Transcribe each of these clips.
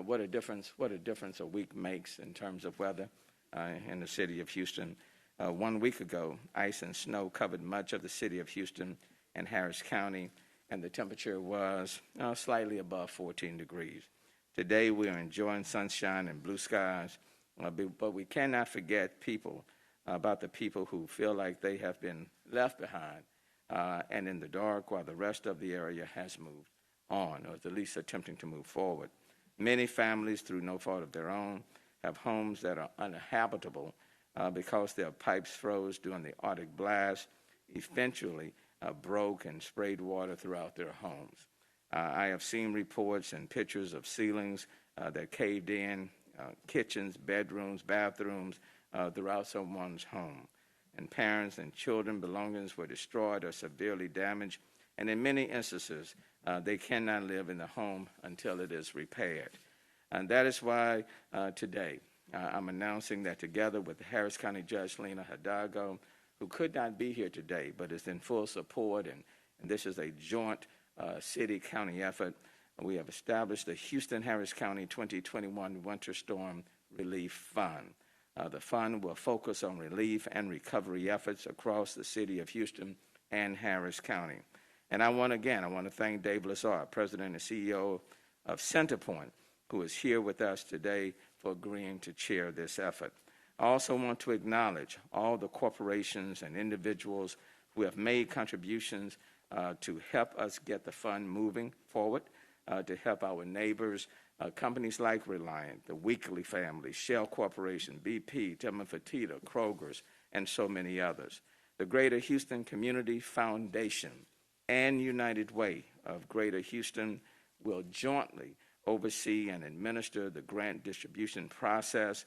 what a difference a week makes in terms of weather in the city of Houston. 1 week ago, ice and snow covered much of the city of Houston and Harris County, and the temperature was slightly above 14 degrees. Today, we are enjoying sunshine and blue skies, but we cannot forget about the people who feel like they have been left behind and in the dark while the rest of the area has moved on, or is at least attempting to move forward. Many families, through no fault of their own, have homes that are uninhabitable because their pipes froze during the Arctic blast, eventually broke and sprayed water throughout their homes. I have seen reports and pictures of ceilings that caved in, kitchens, bedrooms, bathrooms throughout someone's home. And parents and children belongings were destroyed or severely damaged, and in many instances, they cannot live in the home until it is repaired. And that is why today I'm announcing that together with Harris County Judge Lena Hidalgo, who could not be here today but is in full support, and this is a joint city-county effort, we have established the Houston-Harris County 2021 Winter Storm Relief Fund. The fund will focus on relief and recovery efforts across the city of Houston and Harris County. And I want to thank Dave Lazar, President and CEO of Centerpoint, who is here with us today for agreeing to chair this effort. I also want to acknowledge all the corporations and individuals who have made contributions to help us get the fund moving forward, to help our neighbors, companies like Reliant, the Weekly family, Shell Corporation, BP, Tillman Fertitta, Kroger's, and so many others. The Greater Houston Community Foundation and United Way of Greater Houston will jointly oversee and administer the grant distribution process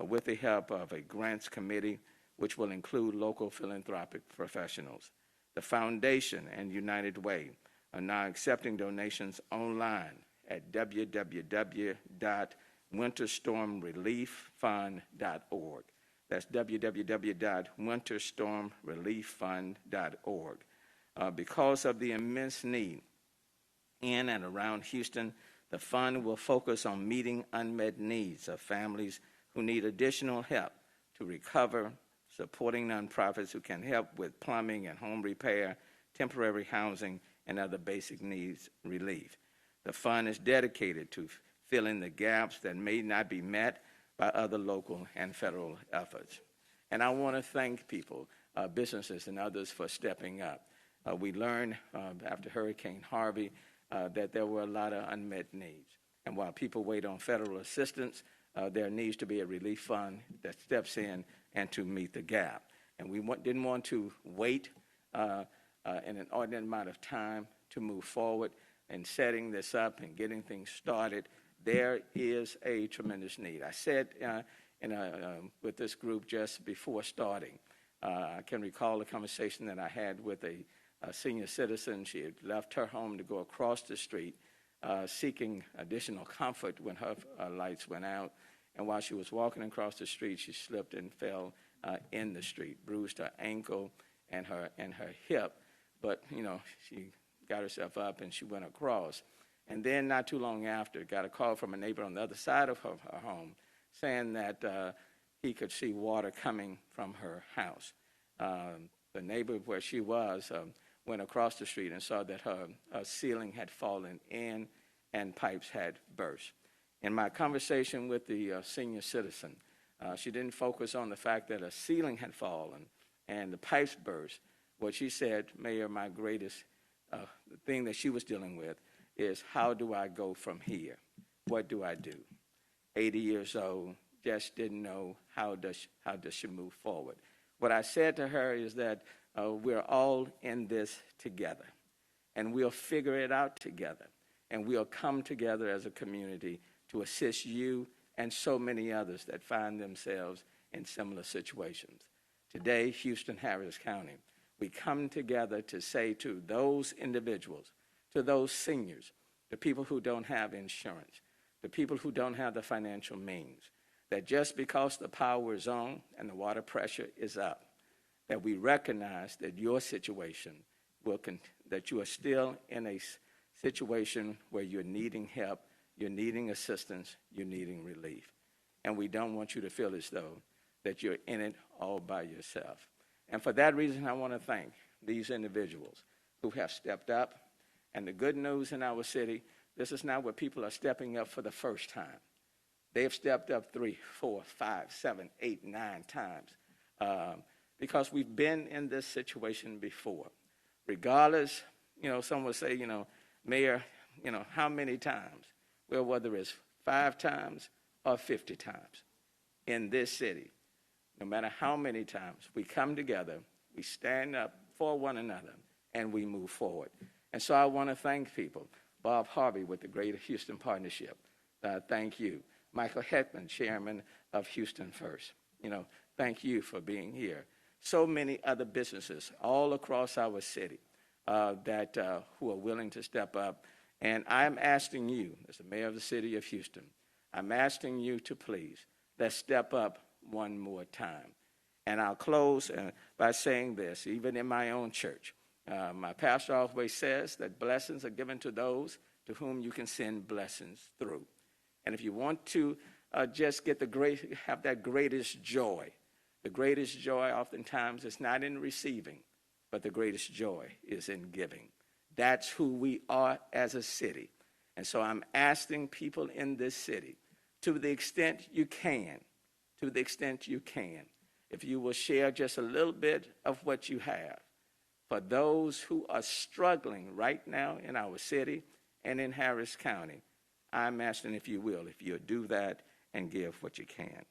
with the help of a grants committee, which will include local philanthropic professionals. The foundation and United Way are now accepting donations online at www.winterstormrelieffund.org. That's www.winterstormrelieffund.org. Because of the immense need in and around Houston, the fund will focus on meeting unmet needs of families who need additional help to recover, supporting nonprofits who can help with plumbing and home repair, temporary housing, and other basic needs relief. The fund is dedicated to filling the gaps that may not be met by other local and federal efforts. And I want to thank people, businesses and others for stepping up. We learned after Hurricane Harvey that there were a lot of unmet needs. And while people wait on federal assistance, there needs to be a relief fund that steps in and to meet the gap. And we didn't want to wait in an ordinary amount of time to move forward in setting this up and getting things started. There is a tremendous need. I said with this group just before starting, I can recall a conversation that I had with a senior citizen. She had left her home to go across the street seeking additional comfort when her lights went out. And while she was walking across the street, she slipped and fell in the street, bruised her ankle and her hip. But, you know, she got herself up and she went across. And then not too long after, got a call from a neighbor on the other side of her home saying that he could see water coming from her house. The neighbor where she was went across the street and saw that her ceiling had fallen in and pipes had burst. In my conversation with the senior citizen, she didn't focus on the fact that a ceiling had fallen and the pipes burst. What she said, Mayor, my greatest thing that she was dealing with is, how do I go from here? What do I do? 80 years old, just didn't know how does she move forward. What I said to her is that we're all in this together, and we'll figure it out together, and we'll come together as a community to assist you and so many others that find themselves in similar situations. Today, Houston, Harris County, we come together to say to those individuals, to those seniors, the people who don't have insurance, the people who don't have the financial means, that just because the power is on and the water pressure is up, that we recognize that your situation that you are still in a situation where you're needing help, you're needing assistance, you're needing relief. And we don't want you to feel as though that you're in it all by yourself. And for that reason, I want to thank these individuals who have stepped up. And the good news in our city, this is not where people are stepping up for the first time. They've stepped up 3, 4, 5, 7, 8, 9 times because we've been in this situation before. Regardless, some will say, Mayor, how many times? Well, whether it's 5 times or 50 times in this city, no matter how many times, we come together, we stand up for one another, and we move forward. And so I want to thank people. Bob Harvey with the Greater Houston Partnership. Thank you. Michael Hetman, Chairman of Houston First. Thank you for being here. So many other businesses all across our city who are willing to step up. And I'm asking you, as the mayor of the city of Houston, I'm asking you to please, let's step up one more time. And I'll close by saying this, even in my own church. My pastor always says that blessings are given to those to whom you can send blessings through. And if you want to just have that greatest joy, the greatest joy oftentimes is not in receiving, but the greatest joy is in giving. That's who we are as a city. And so I'm asking people in this city, to the extent you can, if you will share just a little bit of what you have for those who are struggling right now in our city and in Harris County. I'm asking if you'll do that and give what you can.